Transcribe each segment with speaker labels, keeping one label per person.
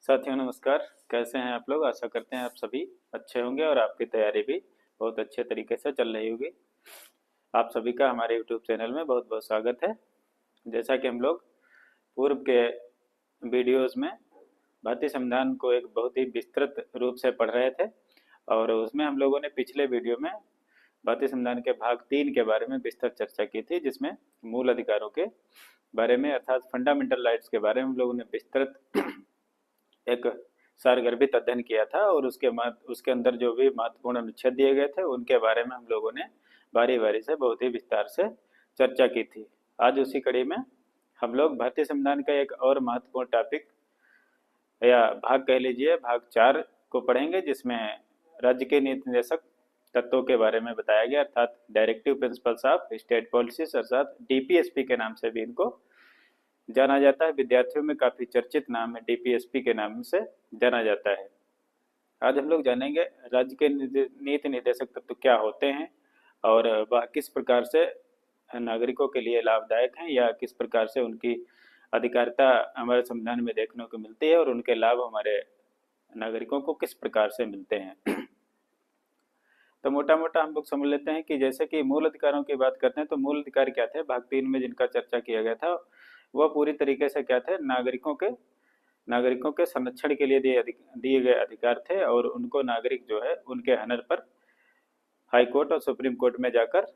Speaker 1: साथियों नमस्कार। कैसे हैं आप लोग? आशा करते हैं आप सभी अच्छे होंगे और आपकी तैयारी भी बहुत अच्छे तरीके से चल रही होगी। आप सभी का हमारे यूट्यूब चैनल में बहुत बहुत स्वागत है। जैसा कि हम लोग पूर्व के वीडियोस में भारतीय संविधान को एक बहुत ही विस्तृत रूप से पढ़ रहे थे और उसमें हम लोगों ने पिछले वीडियो में भारतीय संविधान के भाग 3 के बारे में विस्तृत चर्चा की थी, जिसमें मूल अधिकारों के बारे में अर्थात फंडामेंटल राइट्स के बारे में हम लोगों ने विस्तृत एक सारगर्भित अध्ययन किया था और उसके अंदर जो भी महत्वपूर्ण अनुच्छेद दिए गए थे उनके बारे में हम लोगों ने बारी बारी से बहुत ही विस्तार से चर्चा की थी। आज उसी कड़ी में हम लोग भारतीय संविधान का एक और महत्वपूर्ण टॉपिक या भाग कह लीजिए, भाग 4 को पढ़ेंगे, जिसमें राज्य के नीति निर्देशक तत्वों के बारे में बताया गया, अर्थात directive principles of state policies, अर्थात डीपीएसपी के नाम से भी इनको जाना जाता है। विद्यार्थियों में काफी चर्चित नाम है, डीपीएसपी के नाम से जाना जाता है। आज हम लोग जानेंगे राज्य के नीति निर्देशक तत्व क्या होते हैं और वह किस प्रकार से नागरिकों के लिए लाभदायक हैं या किस प्रकार से उनकी अधिकारिता हमारे संविधान में देखने को मिलती है और उनके लाभ हमारे नागरिकों को किस प्रकार से मिलते हैं। तो मोटा मोटा हम लोग समझ लेते हैं कि जैसे कि मूल अधिकारों की बात करते हैं तो मूल अधिकार क्या थे, भाग 3 में जिनका चर्चा किया गया था वह पूरी तरीके से क्या थे, नागरिकों के संरक्षण के लिए दिए गए अधिकार थे और उनको नागरिक जो है उनके हनन पर हाई कोर्ट और सुप्रीम कोर्ट में जाकर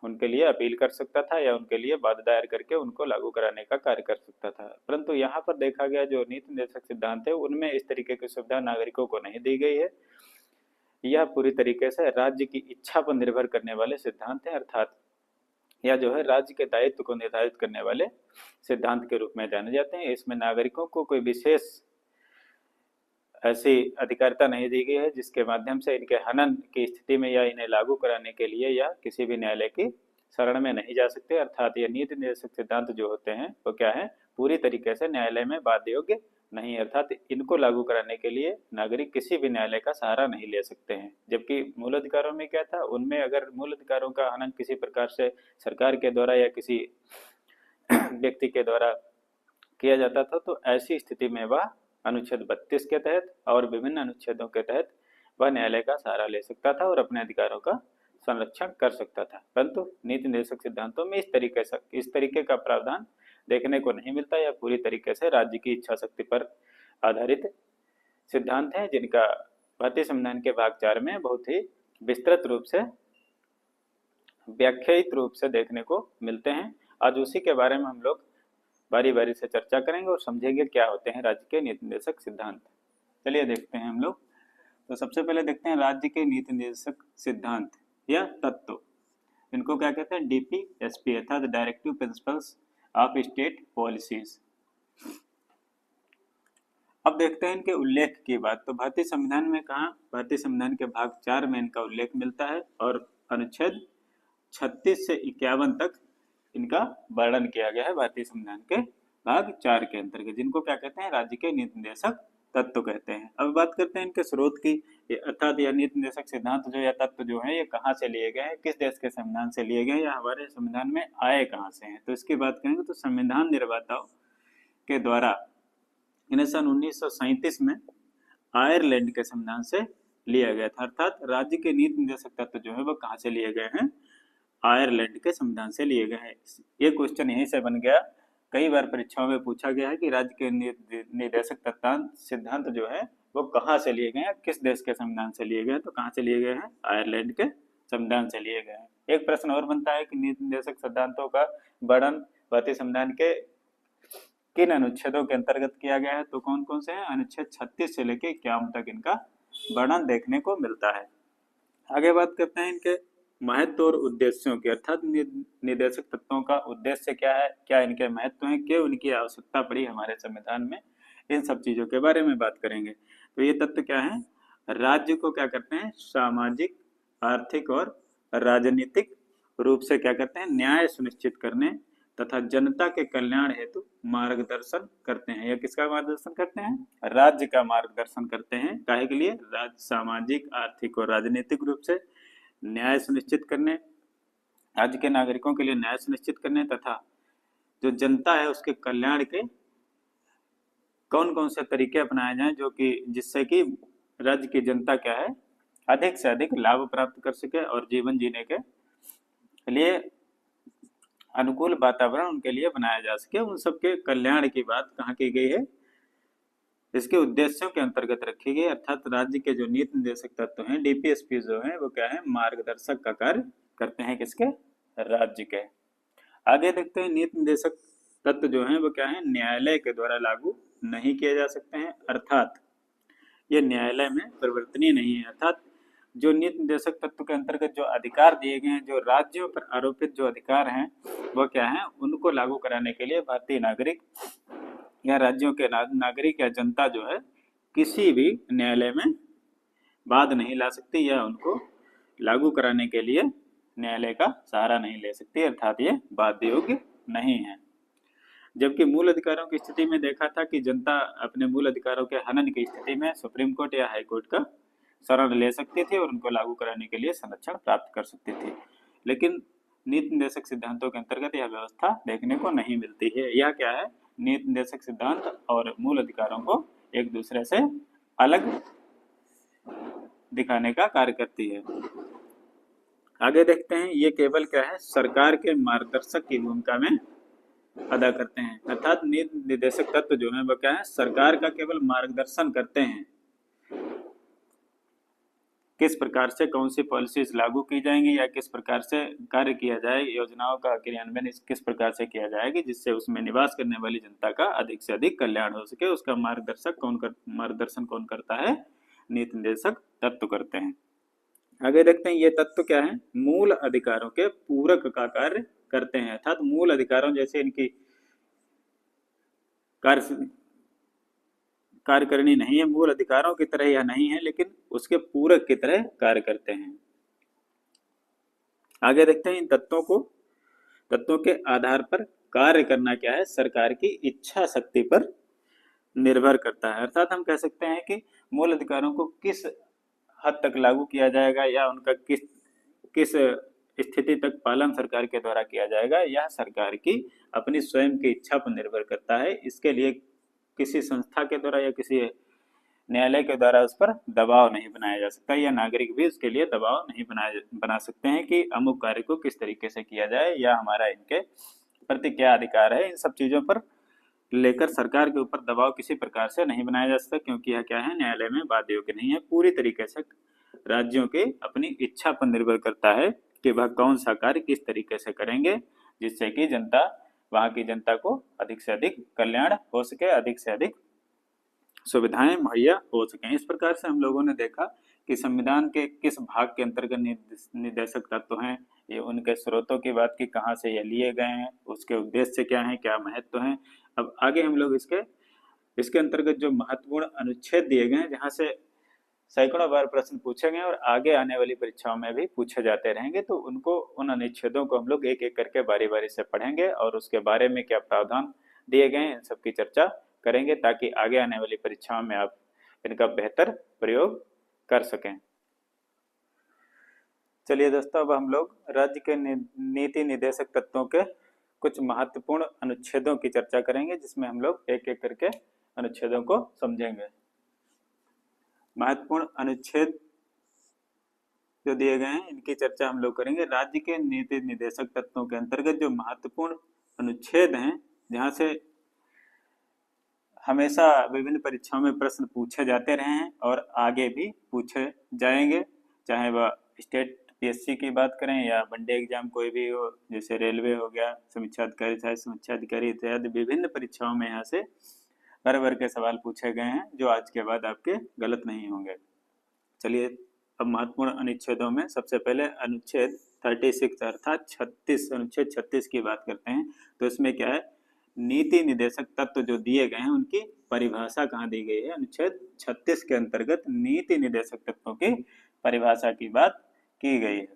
Speaker 1: उनके लिए अपील कर सकता था या उनके लिए वाद दायर करके उनको लागू कराने का कार्य कर सकता था। परंतु यहाँ पर देखा गया जो नीति निर्देशक सिद्धांत है उनमें इस तरीके की सुविधा नागरिकों को नहीं दी गई है। यह पूरी तरीके से राज्य की इच्छा पर निर्भर करने वाले सिद्धांत है, अर्थात या जो है राज्य के दायित्व को निर्धारित करने वाले सिद्धांत के रूप में जाने जाते हैं। इसमें नागरिकों को कोई विशेष ऐसी अधिकारिता नहीं दी गई है जिसके माध्यम से इनके हनन की स्थिति में या इन्हें लागू कराने के लिए या किसी भी न्यायालय की शरण में नहीं जा सकते। अर्थात ये नीति निर्देशक सिद्धांत जो होते हैं वो क्या है, पूरी तरीके से न्यायालय में बाध्य योग्य नहीं, अर्थात इनको लागू कराने के लिए नागरिक किसी भी न्यायालय का सहारा नहीं ले सकते हैं। जबकि मूल अधिकारों में क्या था, उनमें अगर मूल अधिकारों का हनन किसी प्रकार से सरकार के द्वारा या किसी व्यक्ति के द्वारा किया जाता था तो ऐसी स्थिति में वह अनुच्छेद 32 के तहत और विभिन्न अनुच्छेदों के तहत वह न्यायालय का सहारा ले सकता था और अपने अधिकारों का संरक्षण कर सकता था। परंतु नीति निर्देशक सिद्धांतों में इस तरीके का प्रावधान देखने को नहीं मिलता। या पूरी तरीके से राज्य की इच्छा शक्ति पर आधारित सिद्धांत हैं जिनका भारतीय संविधान के भाग 4 में बहुत ही विस्तृत रूप से व्याख्यायित रूप से देखने को मिलते हैं। आज उसी के बारे में हम लोग बारी बारी से चर्चा करेंगे और समझेंगे क्या होते हैं राज्य के नीति निर्देशक सिद्धांत। चलिए देखते हैं हम लोग। तो सबसे पहले देखते हैं राज्य के नीति निर्देशक सिद्धांत या तत्व। इनको क्या कहते हैं, डीपीएसपी अर्थात directive principles of state policies. अब देखते हैं इनके उल्लेख की बात। तो भारतीय संविधान में कहा, भारतीय संविधान के भाग 4 में इनका उल्लेख मिलता है और अनुच्छेद 36 से 51 तक इनका वर्णन किया गया है भारतीय संविधान के भाग 4 के अंतर्गत, जिनको क्या कहते हैं, राज्य के नीति निर्देशक तत्व कहते हैं। अब बात करते हैं इनके स्रोत की, अर्थात यह नीति निर्देशक सिद्धांत जो या तत्व जो है ये कहाँ से लिए गए हैं, किस देश के संविधान से लिए गए या हमारे संविधान में आए कहाँ से हैं। तो इसकी बात करेंगे तो संविधान निर्माताओं के द्वारा इन्हें सन 1937 में आयरलैंड के संविधान से लिया गया था। अर्थात राज्य के नीति निर्देशक तत्व जो है वो कहाँ से लिए गए हैं, आयरलैंड के संविधान से लिए गए हैं। ये क्वेश्चन यहीं से बन गया, कई बार परीक्षाओं में पूछा गया है कि राज्य के निर्देशक सिद्धांत जो है वो कहाँ से लिए गए हैं, किस देश के संविधान से लिए गए हैं। तो कहाँ से लिए गए हैं, आयरलैंड के संविधान से लिए गए हैं। एक प्रश्न और बनता है कि नीति निर्देशक सिद्धांतों का वर्णन भारतीय संविधान के किन अनुच्छेदों के अंतर्गत किया गया है। तो कौन कौन से हैं, अनुच्छेद 36 से लेकर 51 तक इनका वर्णन देखने को मिलता है। आगे बात करते हैं इनके महत्व और उद्देश्यों के, अर्थात निर्देशक तत्वों का उद्देश्य क्या है, क्या इनके महत्व हैं, क्यों इनकी आवश्यकता पड़ी हमारे संविधान में, इन सब चीजों के बारे में बात करेंगे। तो ये तत्व क्या है, राज्य को क्या करते हैं, सामाजिक, आर्थिक और राजनीतिक रूप से क्या करते हैं, न्याय सुनिश्चित करने तथा जनता के कल्याण हेतु मार्गदर्शन करते हैं। यह किसका मार्गदर्शन करते हैं, राज्य का मार्गदर्शन करते हैं। काहे के लिए, राज्य सामाजिक, आर्थिक और राजनीतिक रूप से न्याय सुनिश्चित करने, राज्य के नागरिकों के लिए न्याय सुनिश्चित करने तथा जो जनता है उसके कल्याण के कौन कौन से तरीके अपनाए जाएं जो कि जिससे कि राज्य की जनता क्या है अधिक से अधिक लाभ प्राप्त कर सके और जीवन जीने के लिए अनुकूल वातावरण उनके लिए बनाया जा सके, उन सबके कल्याण की बात कहाँ की गई है, इसके उद्देश्यों के अंतर्गत रखी गई। अर्थात राज्य के जो नीति निर्देशक तत्व हैं डीपीएसपी जो है वो क्या है मार्गदर्शक का कार्य करते हैं किसके, राज्य के। आगे देखते हैं नीति निर्देशक तत्व जो है वो क्या है न्यायालय के द्वारा लागू नहीं किए जा सकते हैं, अर्थात ये न्यायालय में परिवर्तनीय नहीं है। अर्थात जो नीति निर्देशक तत्व के अंतर्गत जो अधिकार दिए गए हैं, जो राज्यों पर आरोपित जो अधिकार हैं वो क्या है उनको लागू कराने के लिए भारतीय नागरिक या राज्यों के नागरिक या जनता जो है किसी भी न्यायालय में वाद नहीं ला सकती या उनको लागू कराने के लिए न्यायालय का सहारा नहीं ले सकती, अर्थात ये बाध्य योग्य नहीं है। जबकि मूल अधिकारों की स्थिति में देखा था कि जनता अपने मूल अधिकारों के हनन की स्थिति में सुप्रीम कोर्ट या हाई कोर्ट का शरण ले सकती थी और उनको लागू कराने के लिए संरक्षण प्राप्त कर सकती थी, लेकिन नीति निर्देशक सिद्धांतों के अंतर्गत यह व्यवस्था देखने को नहीं मिलती है। यह क्या है नीति निर्देशक सिद्धांत और मूल अधिकारों को एक दूसरे से अलग दिखाने का कार्य करती है। आगे देखते हैं ये केवल क्या है सरकार के मार्गदर्शक की भूमिका में अदा करते हैं, अर्थात नीति निर्देशक तत्व जो है वो क्या है सरकार का केवल मार्गदर्शन करते हैं, किस प्रकार से कौन सी पॉलिसीज लागू की जाएंगी या किस प्रकार से कार्य किया जाए, योजनाओं का क्रियान्वयन किस प्रकार से किया जाएगी जिससे उसमें निवास करने वाली जनता का अधिक से अधिक कल्याण हो सके, उसका मार्गदर्शन कौन करता है, नीति निर्देशक तत्व करते हैं। आगे देखते हैं ये तत्व क्या है मूल अधिकारों के पूरक का कार्य करते हैं, अर्थात मूल अधिकारों जैसे इनकी कार्यकारिणी नहीं है, मूल अधिकारों की तरह यह नहीं है, लेकिन उसके पूरक की तरह कार्य करते हैं। आगे देखते हैं इन तत्वों के आधार पर कार्य करना क्या है सरकार की इच्छा शक्ति पर निर्भर करता है, अर्थात हम कह सकते हैं कि मूल अधिकारों को किस हद तक लागू किया जाएगा या उनका किस स्थिति तक पालन सरकार के द्वारा किया जाएगा यह सरकार की अपनी स्वयं की इच्छा पर निर्भर करता है। इसके लिए किसी संस्था के द्वारा या किसी न्यायालय के द्वारा उस पर दबाव नहीं बनाया जा सकता, या नागरिक भी उसके लिए दबाव नहीं बना सकते हैं कि अमुक कार्य को किस तरीके से किया जाए या हमारा इनके प्रति क्या अधिकार है। इन सब चीजों पर लेकर सरकार के ऊपर दबाव किसी प्रकार से नहीं बनाया जा सकता, क्योंकि यह क्या है न्यायालय में बाध्य योग्य नहीं है, पूरी तरीके से राज्यों के अपनी इच्छा पर निर्भर करता है कि वह कौन सा कार्य किस तरीके से करेंगे जिससे कि जनता वहां की जनता को अधिक से अधिक कल्याण हो सके, अधिक से अधिक सुविधाएं मुहैया हो सके। इस प्रकार से हम लोगों ने देखा कि संविधान के किस भाग के अंतर्गत निर्देशक तत्व हैं, ये उनके स्रोतों की बात की कहाँ से ये लिए गए हैं, उसके उद्देश्य क्या है, क्या महत्व है। अब आगे हम लोग इसके अंतर्गत जो महत्वपूर्ण अनुच्छेद दिए गए हैं जहाँ से सैकड़ों बार प्रश्न पूछे गए और आगे आने वाली परीक्षाओं में भी पूछे जाते रहेंगे, तो उन अनुच्छेदों को हम लोग एक एक करके बारी बारी से पढ़ेंगे और उसके बारे में क्या प्रावधान दिए गए हैं इन सबकी चर्चा करेंगे ताकि आगे आने वाली परीक्षाओं में आप इनका बेहतर प्रयोग कर सकें। चलिए दोस्तों, अब हम लोग राज्य के नीति निर्देशक तत्वों के कुछ महत्वपूर्ण अनुच्छेदों की चर्चा करेंगे, जिसमें हम लोग एक एक करके अनुच्छेदों को समझेंगे। महत्वपूर्ण अनुच्छेद जो दिए गए हैं इनकी चर्चा हम लोग करेंगे। राज्य के नीति निर्देशक तत्वों के अंतर्गत जो महत्वपूर्ण अनुच्छेद हैं, जहां से हमेशा विभिन्न परीक्षाओं में प्रश्न पूछे जाते रहे हैं और आगे भी पूछे जाएंगे, चाहे वह स्टेट पीएससी की बात करें या वनडे एग्जाम कोई भी हो, जैसे रेलवे हो गया, समीक्षा अधिकारी, सहायक समीक्षा अधिकारी इत्यादि विभिन्न परीक्षाओं में यहाँ से हर वर्ग के सवाल पूछे गए हैं जो आज के बाद आपके गलत नहीं होंगे। चलिए अब महत्वपूर्ण अनुच्छेदों में सबसे पहले अनुच्छेद 36 अर्थात 36 अनुच्छेद 36 की बात करते हैं। तो इसमें क्या है नीति निर्देशक तत्व जो दिए गए हैं उनकी परिभाषा कहाँ दी गई है। अनुच्छेद 36 के अंतर्गत नीति निर्देशक तत्वों की परिभाषा की बात की गई है।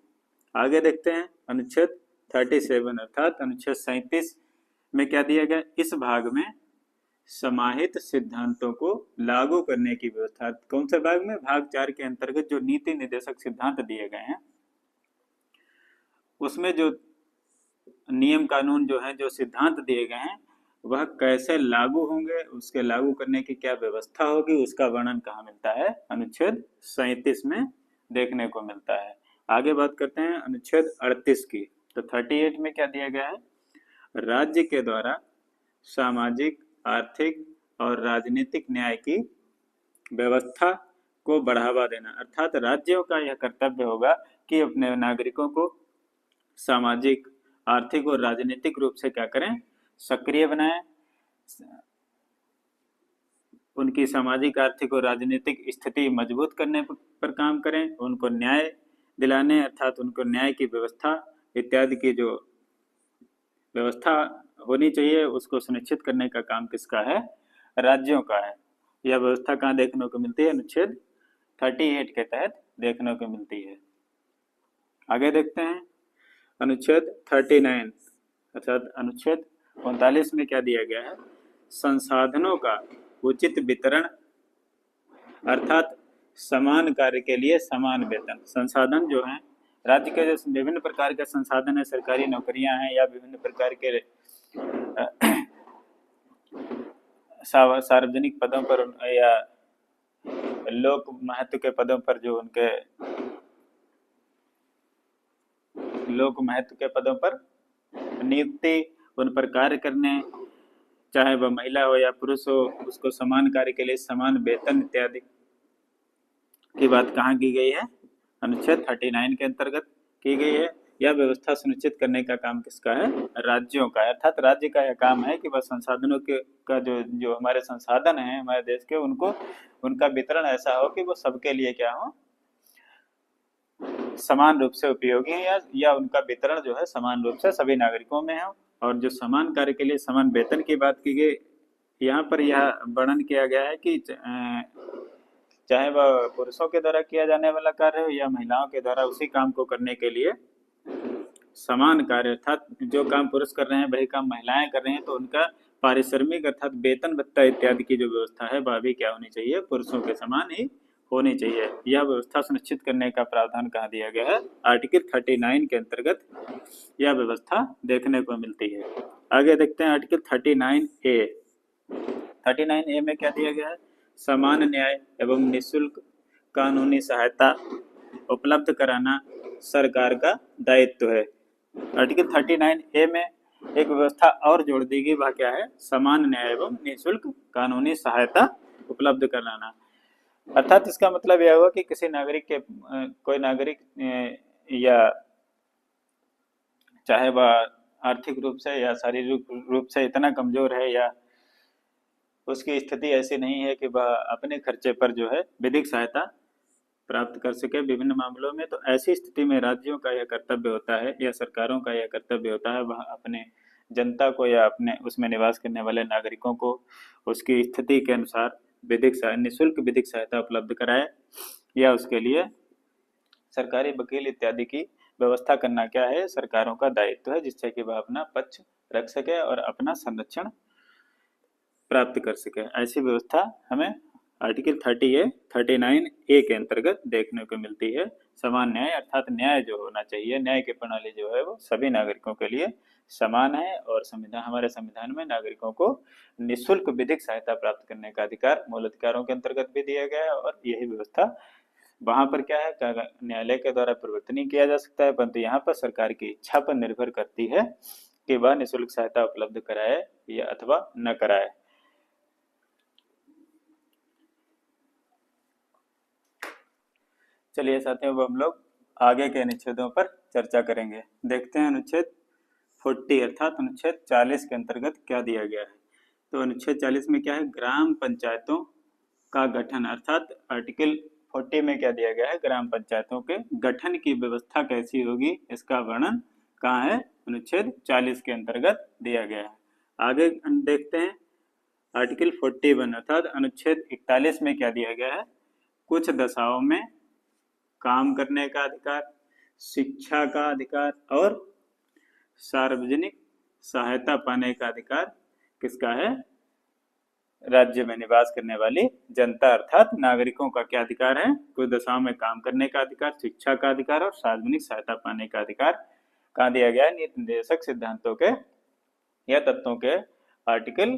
Speaker 1: आगे देखते हैं अनुच्छेद 37 अर्थात अनुच्छेद 37 में क्या दिया गया। इस भाग में समाहित सिद्धांतों को लागू करने की व्यवस्था। कौन से भाग में, भाग 4 के अंतर्गत जो नीति निर्देशक सिद्धांत दिए गए हैं उसमें जो नियम कानून जो है, जो सिद्धांत दिए गए हैं वह कैसे लागू होंगे, उसके लागू करने की क्या व्यवस्था होगी, उसका वर्णन कहाँ मिलता है? अनुच्छेद 37 में देखने को मिलता है। आगे बात करते हैं अनुच्छेद 38 की। तो 38 में क्या दिया गया है? राज्य के द्वारा सामाजिक, आर्थिक और राजनीतिक न्याय की व्यवस्था को बढ़ावा देना, अर्थात राज्यों का यह कर्तव्य होगा कि अपने नागरिकों को सामाजिक, आर्थिक और राजनीतिक रूप से क्या करें? सक्रिय बनाएं, उनकी सामाजिक, आर्थिक और राजनीतिक स्थिति मजबूत करने पर काम करें, उनको न्याय दिलाने अर्थात उनको न्याय की व्यवस्था इत्यादि की जो व्यवस्था होनी चाहिए उसको सुनिश्चित करने का काम किसका है? राज्यों का है। यह व्यवस्था कहाँ देखने को मिलती है? अनुच्छेद 38 के तहत देखने को मिलती है। आगे देखते हैं अनुच्छेद 39 अर्थात अनुच्छेद 39 में क्या दिया गया है? संसाधनों का उचित वितरण अर्थात समान कार्य के लिए समान वेतन। संसाधन जो है राज्य के, जो विभिन्न प्रकार के संसाधन है, सरकारी नौकरियां हैं या विभिन्न प्रकार के सार्वजनिक पदों पर या लोक महत्व के पदों पर जो उनके लोक महत्व के पदों पर नियुक्ति, उन पर कार्य करने, चाहे वह महिला हो या पुरुष हो, उसको समान कार्य के लिए समान वेतन इत्यादि की बात कहाँ की गई है? अनुच्छेद 39 के अंतर्गत की गई है। यह व्यवस्था सुनिश्चित करने का काम किसका है? राज्यों का, अर्थात राज्य का यह काम है कि वह संसाधनों के का जो हमारे संसाधन हैं हमारे देश के, उनको उनका वितरण ऐसा हो कि वो सबके लिए क्या हो? समान रूप से उपयोगी है, या उनका वितरण जो है समान रूप से सभी नागरिकों में हो। और जो समान कार्य के लिए समान वेतन की बात की गई, यहाँ पर यह वर्णन किया गया है कि चाहे वह पुरुषों के द्वारा किया जाने वाला कार्य हो या महिलाओं के द्वारा उसी काम को करने के लिए समान कार्य, अर्थात जो काम पुरुष कर रहे हैं वही काम महिलाएं कर रही हैं, तो उनका पारिश्रमिक अर्थात वेतन भत्ता इत्यादि की जो व्यवस्था है वह भी क्या होनी चाहिए? पुरुषों के समान ही होनी चाहिए। यह व्यवस्था सुनिश्चित करने का प्रावधान कहाँ दिया गया है? आर्टिकल 39 के अंतर्गत यह व्यवस्था देखने को मिलती है। आगे देखते हैं आर्टिकल 39A। 39A में क्या दिया गया है? समान न्याय एवं निःशुल्क कानूनी सहायता उपलब्ध कराना सरकार का दायित्व है। आर्टिकल 39A में एक व्यवस्था और जोड़ दी गई, वह क्या है? समान न्याय एवं निःशुल्क कानूनी सहायता उपलब्ध कराना। अर्थात इसका मतलब यह हुआ कि किसी नागरिक के कोई नागरिक या चाहे वह आर्थिक रूप से या शारीरिक रूप से इतना कमजोर है या उसकी स्थिति ऐसी नहीं है कि वह अपने खर्चे पर जो है विधिक सहायता प्राप्त कर सके विभिन्न मामलों में, तो ऐसी स्थिति में राज्यों का यह कर्तव्य होता है या सरकारों का यह कर्तव्य होता है वह अपने जनता को या अपने उसमें निवास करने वाले नागरिकों को उसकी स्थिति के अनुसार निःशुल्क विधिक सहायता उपलब्ध कराए, या उसके लिए सरकारी वकील इत्यादि की व्यवस्था करना क्या है? सरकारों का दायित्व है, जिससे कि वह अपना पक्ष रख सके और अपना संरक्षण प्राप्त कर सके। ऐसी व्यवस्था हमें आर्टिकल 39A के अंतर्गत देखने को मिलती है। समान न्याय अर्थात न्याय जो होना चाहिए, न्याय की प्रणाली जो है वो सभी नागरिकों के लिए समान है, और हमारे संविधान में नागरिकों को निःशुल्क विधिक सहायता प्राप्त करने का अधिकार मूल अधिकारों के अंतर्गत भी दिया गया है। और यही व्यवस्था वहां पर क्या है? न्यायालय के द्वारा परिवर्तन नहीं किया जा सकता है, परंतु यहाँ पर सरकार की इच्छा पर निर्भर करती है कि वह निःशुल्क सहायता उपलब्ध कराए या अथवा न कराए। चलिए साथियों, अब हम लोग आगे के अनुच्छेदों पर चर्चा करेंगे। देखते हैं अनुच्छेद 40 अर्थात अनुच्छेद 40 के अंतर्गत क्या दिया गया है। तो अनुच्छेद 40 में क्या है? ग्राम पंचायतों का गठन, अर्थात आर्टिकल 40 में क्या दिया गया है? ग्राम पंचायतों के गठन की व्यवस्था कैसी होगी, इसका वर्णन कहाँ है? अनुच्छेद 40 के अंतर्गत दिया गया है। आगे देखते हैं आर्टिकल 41 अर्थात अनुच्छेद 41 में क्या दिया गया है? कुछ दशाओं में काम करने का अधिकार, शिक्षा का अधिकार और सार्वजनिक सहायता पाने का अधिकार किसका है? राज्य में निवास करने वाली जनता अर्थात नागरिकों का क्या अधिकार है? कुछ दशाओं में काम करने का अधिकार, शिक्षा का अधिकार और सार्वजनिक सहायता पाने का अधिकार कहाँ दिया गया है? नीति निर्देशक सिद्धांतों के या तत्वों के आर्टिकल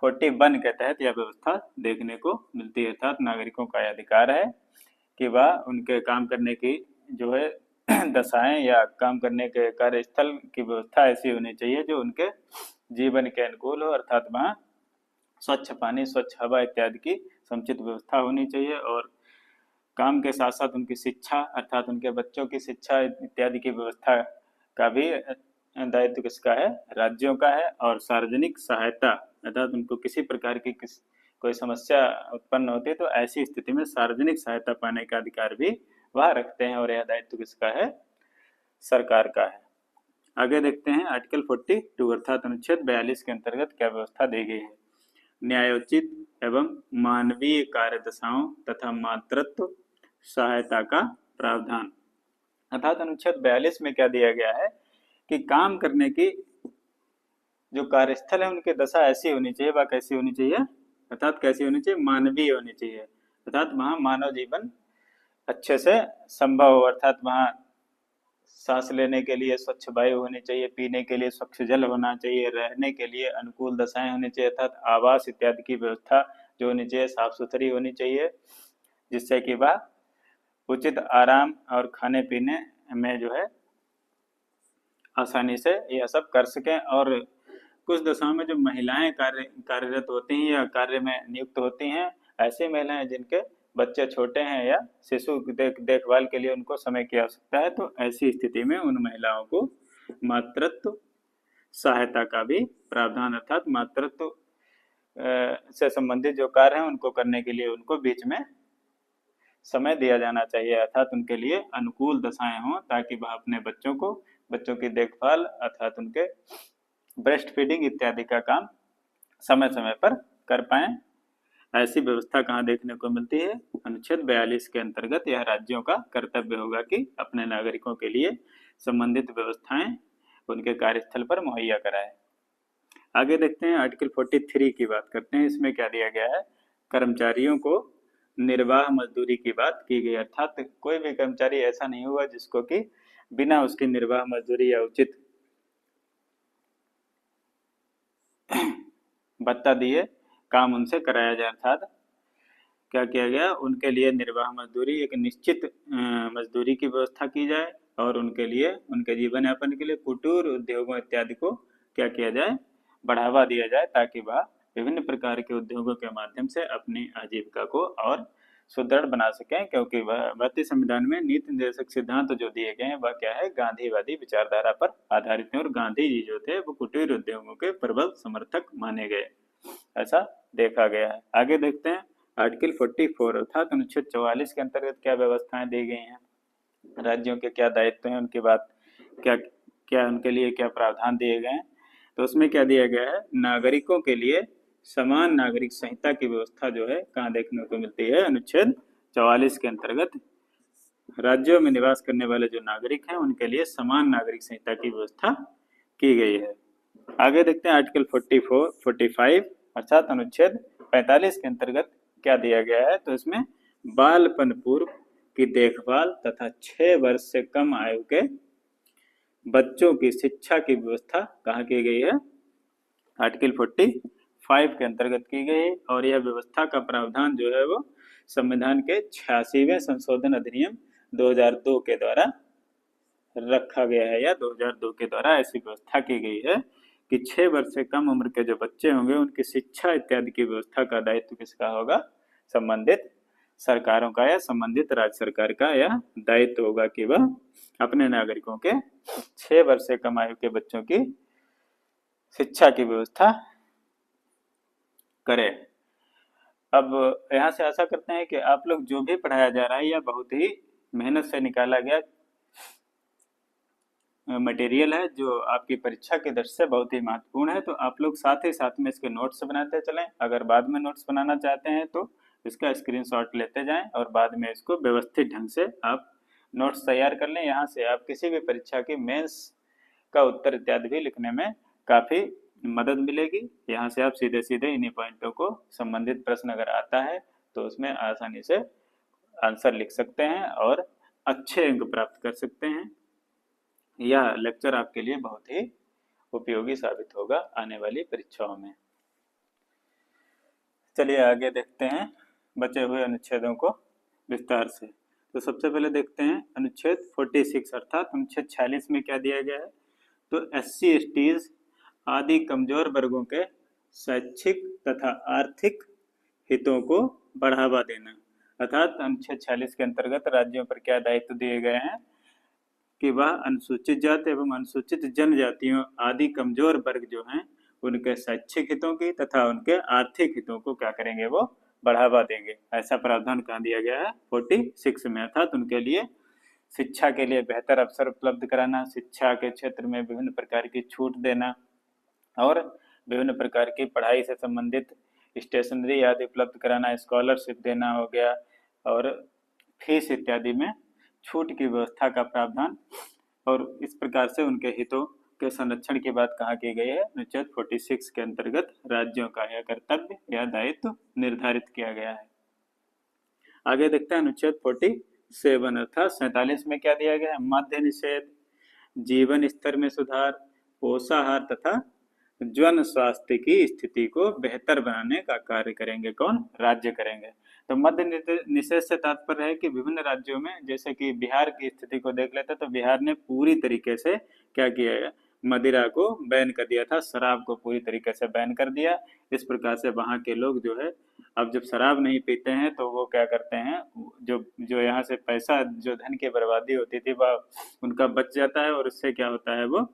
Speaker 1: 41 के तहत यह व्यवस्था देखने को मिलती है। अर्थात नागरिकों का यह अधिकार है कि वह उनके काम करने की जो है दशाएं या काम करने के कार्यस्थल की व्यवस्था ऐसी होनी चाहिए जो उनके जीवन के अनुकूल हो। अर्थात वहाँ स्वच्छ पानी, स्वच्छ हवा इत्यादि की समुचित व्यवस्था होनी चाहिए और काम के साथ साथ उनकी शिक्षा अर्थात उनके बच्चों की शिक्षा इत्यादि की व्यवस्था का भी दायित्व किसका है? राज्यों का है। और सार्वजनिक सहायता अर्थात उनको किसी प्रकार की कोई समस्या उत्पन्न होती है तो ऐसी स्थिति में सार्वजनिक सहायता पाने का अधिकार भी वह रखते हैं और यह दायित्व किसका है? सरकार का है। आगे देखते हैं आर्टिकल 42 अर्थात अनुच्छेद 42 के अंतर्गत क्या व्यवस्था दी गई है। न्यायोचित एवं मानवीय कार्यदशाओं तथा मातृत्व सहायता का प्रावधान। अर्थात अनुच्छेद 42 में क्या दिया गया है कि काम करने की जो कार्यस्थल है उनकी दशा ऐसी होनी चाहिए, वह कैसी होनी चाहिए? अर्थात कैसी होनी चाहिए? मानवीय होनी चाहिए। अर्थात वहाँ मानव जीवन अच्छे से संभव हो। अर्थात वहाँ सांस लेने के लिए स्वच्छ वायु होनी चाहिए, पीने के लिए स्वच्छ जल होना चाहिए, रहने के लिए अनुकूल दशाएं होनी चाहिए, अर्थात आवास इत्यादि की व्यवस्था जो होनी चाहिए साफ सुथरी होनी चाहिए, जिससे कि वह उचित आराम और खाने पीने में जो है आसानी से यह सब कर सकें। और कुछ दशाओं में जो महिलाएं कार्यरत होती हैं या कार्य में नियुक्त होती हैं, ऐसी महिलाएं जिनके बच्चे छोटे हैं या शिशु देखभाल के लिए उनको समय की आवश्यकता है, तो ऐसी स्थिति में उन महिलाओं को मातृत्व सहायता का भी प्रावधान अर्थात मातृत्व से संबंधित जो कार्य हैं उनको करने के लिए उनको बीच में समय दिया जाना चाहिए। अर्थात उनके लिए अनुकूल दशाएं हों ताकि वह अपने बच्चों की देखभाल अर्थात उनके ब्रेस्ट फीडिंग इत्यादि का काम समय समय पर कर पाएं। ऐसी व्यवस्था कहाँ देखने को मिलती है? अनुच्छेद 42 के अंतर्गत यह राज्यों का कर्तव्य होगा कि अपने नागरिकों के लिए संबंधित व्यवस्थाएं उनके कार्यस्थल पर मुहैया कराएं। आगे देखते हैं आर्टिकल 43 की बात करते हैं। इसमें क्या दिया गया है? कर्मचारियों को निर्वाह मजदूरी की बात की गई। अर्थात कोई भी कर्मचारी ऐसा नहीं हुआ जिसको कि बिना उसकी निर्वाह मजदूरी या उचित भत्ता दिए काम उनसे कराया जाए। अर्थात क्या किया गया? उनके लिए निर्वाह मजदूरी एक निश्चित मजदूरी की व्यवस्था की जाए और उनके लिए उनके जीवन यापन के लिए कुटीर उद्योगों इत्यादि को क्या किया जाए? बढ़ावा दिया जाए ताकि वह विभिन्न प्रकार के उद्योगों के माध्यम से अपनी आजीविका को और सुदृढ़ बना सकें, क्योंकि वह भारतीय संविधान में नीति निर्देशक सिद्धांत जो दिए गए हैं वह क्या है? गांधीवादी विचारधारा पर आधारित है और गांधी जी जो थे वो कुटीर उद्योगों के प्रबल समर्थक माने गए, ऐसा देखा गया है। आगे देखते हैं आर्टिकल 44 अर्थात अनुच्छेद 44 के अंतर्गत क्या व्यवस्थाएं दी गई हैं, राज्यों के क्या दायित्व हैं, उनकी बात क्या क्या उनके लिए क्या प्रावधान दिए गए हैं। तो उसमें क्या दिया गया है? नागरिकों के लिए समान नागरिक संहिता की व्यवस्था जो है कहाँ देखने को मिलती है? अनुच्छेद 44 के अंतर्गत राज्यों में निवास करने वाले जो नागरिक हैं उनके लिए समान नागरिक संहिता की व्यवस्था की गई है। आगे देखते हैं आर्टिकल 45 अर्थात अनुच्छेद 45 के अंतर्गत क्या दिया गया है। तो इसमें बालपन पूर्व की देखभाल तथा 6 वर्ष से कम आयु के बच्चों की शिक्षा की व्यवस्था कहाँ की गई है? आर्टिकल 45 के अंतर्गत की गई है और यह व्यवस्था का प्रावधान जो है वो संविधान के 86वें संशोधन अधिनियम 2002 के द्वारा रखा गया है या 2002 के द्वारा ऐसी व्यवस्था की गई है कि 6 वर्ष से कम उम्र के जो बच्चे होंगे उनकी शिक्षा इत्यादि की व्यवस्था का दायित्व किसका होगा? संबंधित सरकारों का या संबंधित राज्य सरकार का यह दायित्व होगा कि वह अपने नागरिकों के 6 वर्ष से कम आयु के बच्चों की शिक्षा की व्यवस्था करे। अब यहाँ से आशा करते हैं कि आप लोग जो भी पढ़ाया जा रहा है यह बहुत ही मेहनत से निकाला गया मटेरियल है जो आपकी परीक्षा की दृष्टि से बहुत ही महत्वपूर्ण है। तो आप लोग साथ ही साथ में इसके नोट्स बनाते चलें। अगर बाद में नोट्स बनाना चाहते हैं तो इसका स्क्रीनशॉट लेते जाएं और बाद में इसको व्यवस्थित ढंग से आप नोट्स तैयार कर लें। यहाँ से आप किसी भी परीक्षा की मेंस का उत्तर इत्यादि भी लिखने में काफ़ी मदद मिलेगी। यहाँ से आप सीधे सीधे इन्हीं पॉइंटों को संबंधित प्रश्न अगर आता है तो उसमें आसानी से आंसर लिख सकते हैं और अच्छे अंक प्राप्त कर सकते हैं। यह लेक्चर आपके लिए बहुत ही उपयोगी साबित होगा आने वाली परीक्षाओं में। चलिए आगे देखते हैं बचे हुए अनुच्छेदों को विस्तार से। तो सबसे पहले देखते हैं अनुच्छेद 46 अर्थात अनुच्छेद 46 में क्या दिया गया है। तो SC STs आदि कमजोर वर्गों के शैक्षिक तथा आर्थिक हितों को बढ़ावा देना। अर्थात अनुच्छेद 46 के अंतर्गत राज्यों पर क्या दायित्व दिए गए हैं कि वह अनुसूचित जाति एवं अनुसूचित जनजातियों आदि कमजोर वर्ग जो हैं उनके शैक्षिक हितों की तथा उनके आर्थिक हितों को क्या करेंगे, वो बढ़ावा देंगे। ऐसा प्रावधान कहाँ दिया गया है, 46 में। अर्थात उनके लिए शिक्षा के लिए बेहतर अवसर उपलब्ध कराना, शिक्षा के क्षेत्र में विभिन्न प्रकार की छूट देना और विभिन्न प्रकार की पढ़ाई से संबंधित स्टेशनरी आदि उपलब्ध कराना, स्कॉलरशिप देना हो गया और फीस इत्यादि में छूट की व्यवस्था का प्रावधान। और इस प्रकार से उनके हितों के संरक्षण की बात कहाँ की गई है, अनुच्छेद 46 के अंतर्गत राज्यों का यह कर्तव्य या दायित्व निर्धारित किया गया है। आगे देखते हैं अनुच्छेद 47 अर्थात 47 में क्या दिया गया है, मद्य निषेध, जीवन स्तर में सुधार, पोषाहार तथा जन स्वास्थ्य की स्थिति को बेहतर बनाने का कार्य करेंगे कौन, राज्य करेंगे। तो मद्य निषेध से तात्पर्य है कि विभिन्न राज्यों में, जैसे कि बिहार की स्थिति को देख लेते तो बिहार ने पूरी तरीके से क्या किया है, मदिरा को बैन कर दिया था, शराब को पूरी तरीके से बैन कर दिया। इस प्रकार से वहाँ के लोग जो है अब जब शराब नहीं पीते हैं तो वो क्या करते हैं, जो यहाँ से पैसा, जो धन की बर्बादी होती थी वह उनका बच जाता है और उससे क्या होता है, वो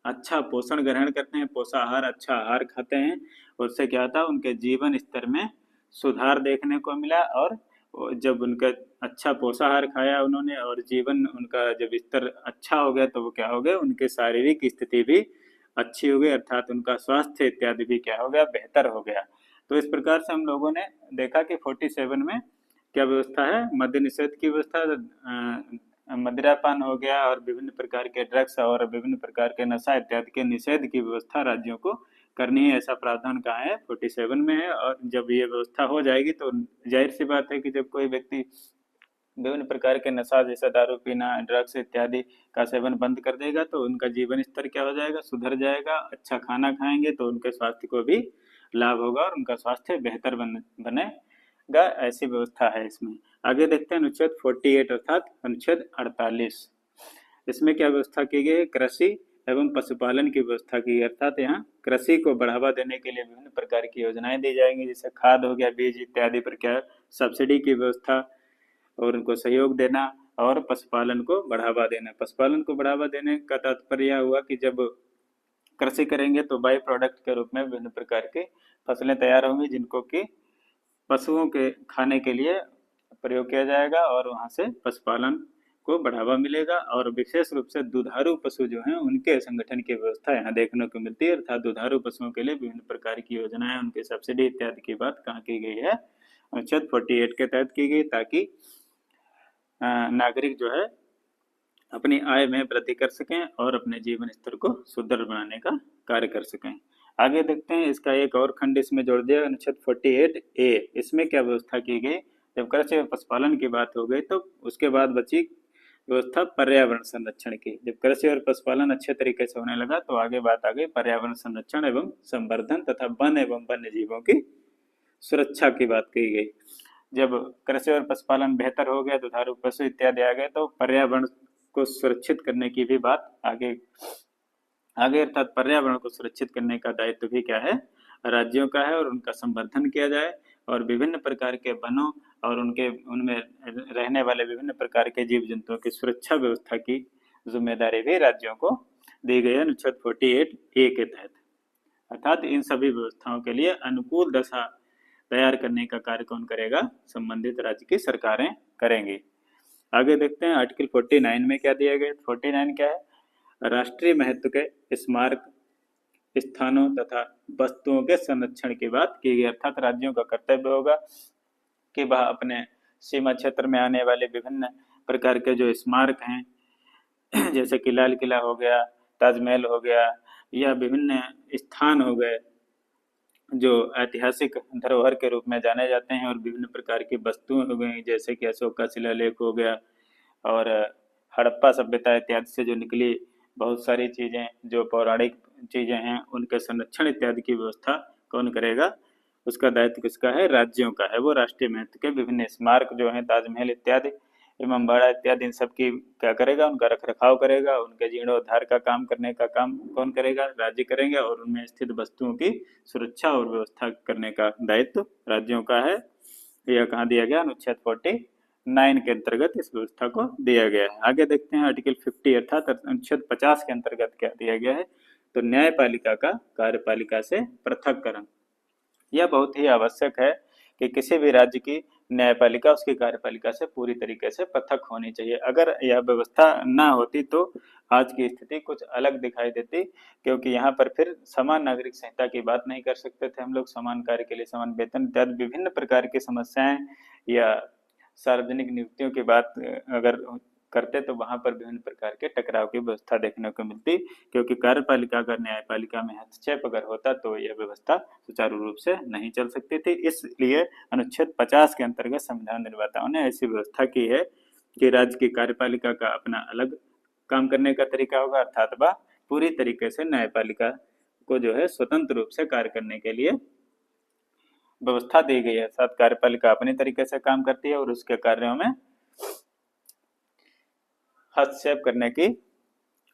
Speaker 1: अच्छा पोषण ग्रहण करते हैं, पोषाहार अच्छा आहार खाते हैं। उससे क्या होता है, उनके जीवन स्तर में सुधार देखने को मिला। और जब उनका अच्छा पोषाहार खाया उन्होंने और जीवन उनका जब स्तर अच्छा हो गया तो वो क्या हो गया, उनके शारीरिक स्थिति भी अच्छी हो गई, अर्थात उनका स्वास्थ्य इत्यादि भी क्या हो गया, बेहतर हो गया। तो इस प्रकार से हम लोगों ने देखा कि 47 में क्या व्यवस्था है, मद्य निषेध की व्यवस्था, मदिरापान हो गया और विभिन्न प्रकार के ड्रग्स और विभिन्न प्रकार के नशा इत्यादि के निषेध की व्यवस्था राज्यों को करनी है। ऐसा प्रावधान कहाँ है, 47 में है। और जब ये व्यवस्था हो जाएगी तो जाहिर सी बात है कि जब कोई व्यक्ति विभिन्न प्रकार के नशा जैसे दारू पीना, ड्रग्स इत्यादि का सेवन बंद कर देगा तो उनका जीवन स्तर क्या हो जाएगा, सुधर जाएगा। अच्छा खाना खाएंगे तो उनके स्वास्थ्य को भी लाभ होगा और उनका स्वास्थ्य बेहतर बनेगा। ऐसी व्यवस्था है इसमें। आगे देखते हैं अनुच्छेद 48 अर्थात अनुच्छेद 48। इसमें क्या व्यवस्था की गई है, कृषि एवं पशुपालन की व्यवस्था की। अर्थात यहाँ कृषि को बढ़ावा देने के लिए विभिन्न प्रकार की योजनाएं दी जाएंगी, जैसे खाद हो गया, बीज इत्यादि पर क्या सब्सिडी की व्यवस्था और उनको सहयोग देना और पशुपालन को बढ़ावा देना। पशुपालन को बढ़ावा देने का तात्पर्य हुआ कि जब कृषि करेंगे तो बाई प्रोडक्ट के रूप में विभिन्न प्रकार की फसलें तैयार होंगी जिनको कि पशुओं के खाने के लिए प्रयोग किया जाएगा और वहाँ से पशुपालन को बढ़ावा मिलेगा। और विशेष रूप से दुधारू पशु जो हैं उनके संगठन की व्यवस्था यहाँ देखने को मिलती है। अर्थात दुधारू पशुओं के लिए विभिन्न प्रकार की योजनाएं, उनके सब्सिडी इत्यादि की बात कहाँ की गई है, अनुच्छेद 48 के तहत की गई, ताकि नागरिक जो है अपनी आय में वृद्धि कर सकें और अपने जीवन स्तर को सुदृढ़ बनाने का कार्य कर सकें। आगे देखते हैं इसका एक और खंड इसमें जोड़ दिया, अनुच्छेद 48A। इसमें क्या व्यवस्था की गई, जब कृषि और पशुपालन की बात हो गई तो उसके बाद बची व्यवस्था पर्यावरण संरक्षण की। जब कृषि और पशुपालन अच्छे तरीके से होने लगा तो आगे बात आ गई पर्यावरण संरक्षण एवं संवर्धन तथा वन एवं वन्य जीवों की सुरक्षा की बात की गई। जब कृषि और पशुपालन बेहतर हो गया, दुधारू पशु इत्यादि आ गए, तो पर्यावरण को सुरक्षित करने की भी बात आगे अर्थात पर्यावरण को सुरक्षित करने का दायित्व भी क्या है, राज्यों का है। और उनका संवर्धन किया जाए और विभिन्न प्रकार के वनों और उनमें रहने वाले विभिन्न प्रकार के जीव जंतुओं की सुरक्षा व्यवस्था की जिम्मेदारी भी राज्यों को दी गई है अनुच्छेद 48A के तहत। अर्थात इन सभी व्यवस्थाओं के लिए अनुकूल दशा तैयार करने का कार्य कौन करेगा, संबंधित राज्य की सरकारें करेंगी। आगे देखते हैं आर्टिकल 49 में क्या दिया गया। 49 क्या है, राष्ट्रीय महत्व के स्मारक स्थानों तथा वस्तुओं के संरक्षण की बात की गई। अर्थात राज्यों का कर्तव्य होगा कि वह अपने सीमा क्षेत्र में आने वाले विभिन्न प्रकार के जो स्मारक हैं जैसे कि लाल किला हो गया, ताजमहल हो गया, या विभिन्न स्थान हो गए जो ऐतिहासिक धरोहर के रूप में जाने जाते हैं, और विभिन्न प्रकार की वस्तुएं हो गई जैसे कि अशोक का शिलालेख हो गया और हड़प्पा सभ्यता इत्यादि से जो निकली बहुत सारी चीजें जो पौराणिक चीज़ें हैं उनके संरक्षण इत्यादि की व्यवस्था कौन करेगा, उसका दायित्व किसका है, राज्यों का है। वो राष्ट्रीय महत्व के विभिन्न स्मारक जो हैं, ताजमहल इत्यादि, इमामबाड़ा इत्यादि, इन सब की क्या करेगा, उनका रख रखाव करेगा। उनके जीर्णोद्धार का काम करने का काम कौन करेगा, राज्य करेंगे। और उनमें स्थित वस्तुओं की सुरक्षा और व्यवस्था करने का दायित्व राज्यों का है। यह कहाँ दिया गया, अनुच्छेद 49 के अंतर्गत इस व्यवस्था को दिया गया है। आगे देखते हैं आर्टिकल 50 अर्थात अनुच्छेद 50 के अंतर्गत क्या दिया गया है। तो न्यायपालिका का कार्यपालिका से पृथककरण, यह बहुत ही आवश्यक है कि किसी भी राज्य की न्यायपालिका उसकी कार्यपालिका से पूरी तरीके से पृथक होनी चाहिए। अगर यह व्यवस्था ना होती तो आज की स्थिति कुछ अलग दिखाई देती, क्योंकि यहाँ पर फिर समान नागरिक संहिता की बात नहीं कर सकते थे हम लोग, समान कार्य के लिए समान वेतन इत्यादि विभिन्न प्रकार की समस्याएं या सार्वजनिक नियुक्तियों की बात अगर करते तो वहां पर विभिन्न प्रकार के टकराव की व्यवस्था देखने को मिलती, क्योंकि कार्यपालिका अगर न्यायपालिका में हस्तक्षेप अगर होता तो यह व्यवस्था सुचारू रूप से नहीं चल सकती थी। इसलिए अनुच्छेद 50 के अंतर्गत संविधान निर्माताओं ने ऐसी व्यवस्था की है कि राज्य की कार्यपालिका का अपना अलग काम करने का तरीका होगा, अर्थात वह पूरी तरीके से न्यायपालिका को जो है स्वतंत्र रूप से कार्य करने के लिए व्यवस्था दी गई है। अर्थात कार्यपालिका अपने तरीके से काम करती है और उसके कार्यों में हस्तक्षेप करने की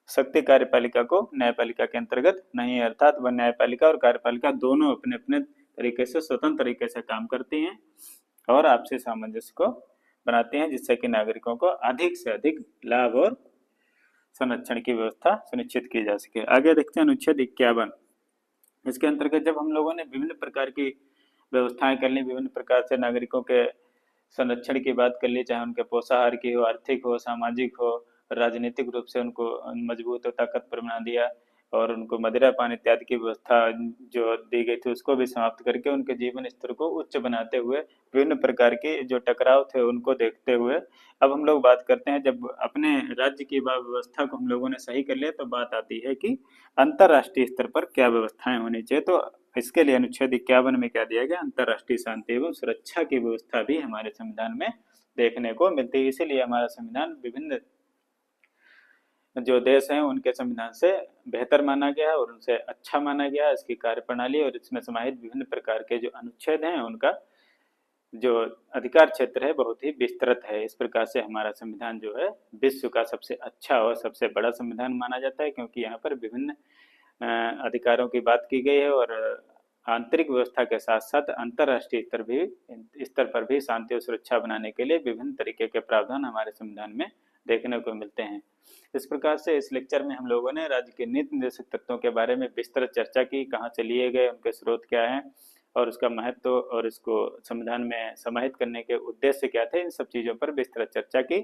Speaker 1: शक्ति कार्यपालिका को न्यायपालिका के अंतर्गत नहीं है। अर्थात वह न्यायपालिका और कार्यपालिका दोनों अपने अपने तरीके से स्वतंत्र तरीके से काम करती हैं और आपसी सामंजस्य को बनाती हैं, जिससे कि नागरिकों को अधिक से अधिक लाभ और संरक्षण की व्यवस्था सुनिश्चित की जा सके। आगे देखते हैं अनुच्छेद 51। इसके अंतर्गत जब हम लोगों ने विभिन्न प्रकार की व्यवस्थाएं कर ली, विभिन्न प्रकार से नागरिकों के संरक्षण की बात कर ली, चाहे उनके पोषाहार की हो, आर्थिक हो, सामाजिक हो, राजनीतिक रूप से उनको मजबूत और ताकतवर बना दिया, और उनको मदिरा पान इत्यादि की व्यवस्था जो दी गई थी उसको भी समाप्त करके उनके जीवन स्तर को उच्च बनाते हुए विभिन्न प्रकार के जो टकराव थे उनको देखते हुए अब हम लोग बात करते हैं, जब अपने राज्य की व्यवस्था को हम लोगों ने सही कर लिया तो बात आती है कि अंतर्राष्ट्रीय स्तर पर क्या व्यवस्थाएं होनी चाहिए। तो इसके लिए अनुच्छेद 51 में क्या दिया गया, अंतर्राष्ट्रीय शांति एवं सुरक्षा की व्यवस्था भी हमारे संविधान में देखने को मिलती है। इसीलिए हमारा संविधान विभिन्न जो देश हैं उनके संविधान से बेहतर माना गया है और उनसे अच्छा माना गया है। इसकी कार्यप्रणाली और इसमें समाहित विभिन्न प्रकार के जो अनुच्छेद हैं उनका जो अधिकार क्षेत्र है बहुत ही विस्तृत है। इस प्रकार से हमारा संविधान जो है विश्व का सबसे अच्छा और सबसे बड़ा संविधान माना जाता है, क्योंकि यहाँ पर विभिन्न अधिकारों की बात की गई है और आंतरिक व्यवस्था के साथ साथ अंतर्राष्ट्रीय स्तर पर भी शांति और सुरक्षा बनाने के लिए विभिन्न तरीके के प्रावधान हमारे संविधान में देखने को मिलते हैं। इस प्रकार से इस लेक्चर में हम लोगों ने राज्य के नीति निर्देशक तत्वों के बारे में विस्तृत चर्चा की, कहाँ से लिए गए, उनके स्रोत क्या हैं और उसका महत्व और इसको संविधान में समाहित करने के उद्देश्य क्या थे, इन सब चीज़ों पर विस्तृत चर्चा की।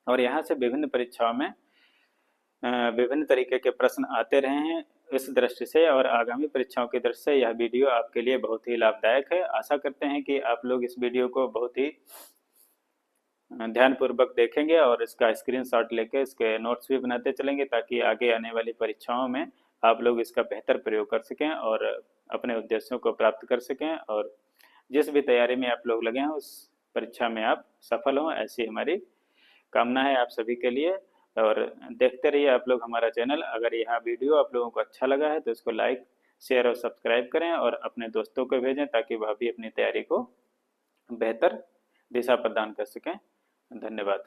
Speaker 1: और यहाँ से विभिन्न परीक्षाओं में विभिन्न तरीके के प्रश्न आते रहे हैं। इस दृष्टि से और आगामी परीक्षाओं की दृष्टि से यह वीडियो आपके लिए बहुत ही लाभदायक है। आशा करते हैं कि आप लोग इस वीडियो को बहुत ही ध्यानपूर्वक देखेंगे और इसका स्क्रीनशॉट लेके इसके नोट्स भी बनाते चलेंगे, ताकि आगे आने वाली परीक्षाओं में आप लोग इसका बेहतर प्रयोग कर सकें और अपने उद्देश्यों को प्राप्त कर सकें, और जिस भी तैयारी में आप लोग लगे हैं उस परीक्षा में आप सफल हों, ऐसी हमारी कामना है आप सभी के लिए। और देखते रहिए आप लोग हमारा चैनल। अगर यह वीडियो आप लोगों को अच्छा लगा है तो इसको लाइक, शेयर और सब्सक्राइब करें और अपने दोस्तों को भेजें, ताकि वह भी अपनी तैयारी को बेहतर दिशा प्रदान कर सकें। धन्यवाद।